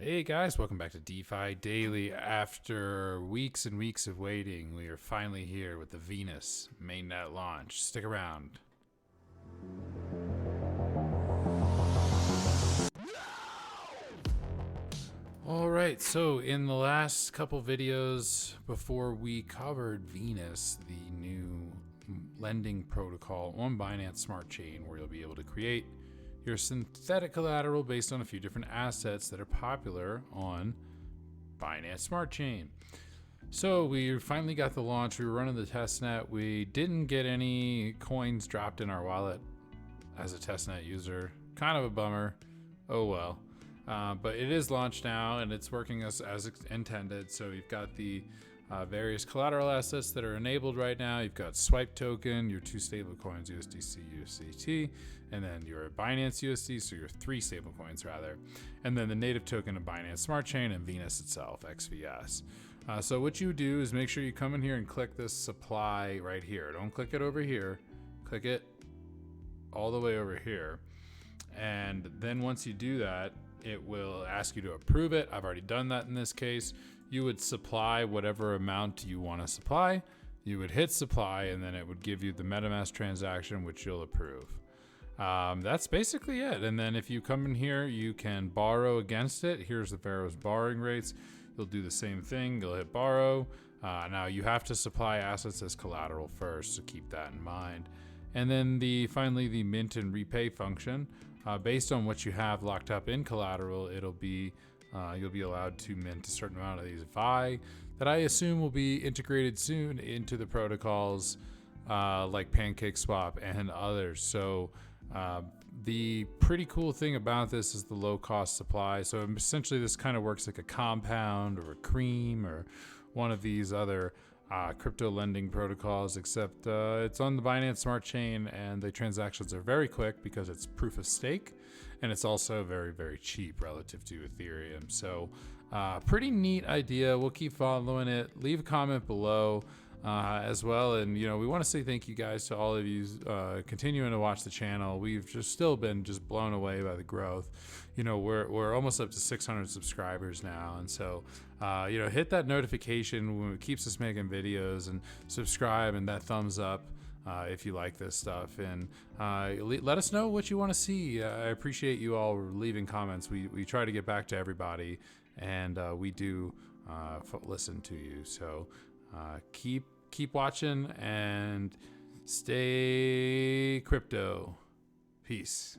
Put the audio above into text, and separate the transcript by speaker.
Speaker 1: Hey guys, welcome back to DeFi Daily. After weeks and weeks of waiting, we are finally here with the Venus Mainnet Launch. Stick around. Alright, so in the last couple videos before we covered Venus, the new lending protocol on Binance Smart Chain, where you'll be able to create your synthetic collateral based on a few different assets that are popular on Binance Smart Chain. So we finally got the launch. We were running the testnet. We didn't get any coins dropped in our wallet as a testnet user. Kind of a bummer. Oh well. But it is launched now and it's working as intended. So you've got the various collateral assets that are enabled right now. You've got Swipe token, your two stablecoins, USDC, USDT, and then your Binance USD, so your three stablecoins rather, and then the native token of Binance Smart Chain and Venus itself, XVS. So what you do is make sure you come in here and click this supply right here. Don't click it over here. Click it all the way over here. And then once you do that, it will ask you to approve it. I've already done that in this case. You would supply whatever amount you want to supply. You would hit supply, and then it would give you the MetaMask transaction, which you'll approve. That's basically it. And then if you come in here, you can borrow against it. Here's the Pharaoh's borrowing rates. You'll do the same thing. You'll hit borrow. Now you have to supply assets as collateral first, so keep that in mind. And then finally the mint and repay function. Based on what you have locked up in collateral, you'll be allowed to mint a certain amount of these VI that I assume will be integrated soon into the protocols like PancakeSwap and others. So the pretty cool thing about this is the low cost supply. So essentially this kind of works like a Compound or a Cream or one of these other crypto lending protocols, except it's on the Binance Smart Chain and the transactions are very quick because it's proof of stake, and it's also very, very cheap relative to Ethereum. So pretty neat idea. We'll keep following it. Leave a comment below as well. And, we want to say thank you guys to all of you continuing to watch the channel. We've just still been just blown away by the growth. We're almost up to 600 subscribers now. And so, hit that notification when it keeps us making videos, and subscribe and that thumbs up if you like this stuff. And let us know what you want to see. I appreciate you all leaving comments. We try to get back to everybody, and we do listen to you. So keep watching and stay crypto. Peace.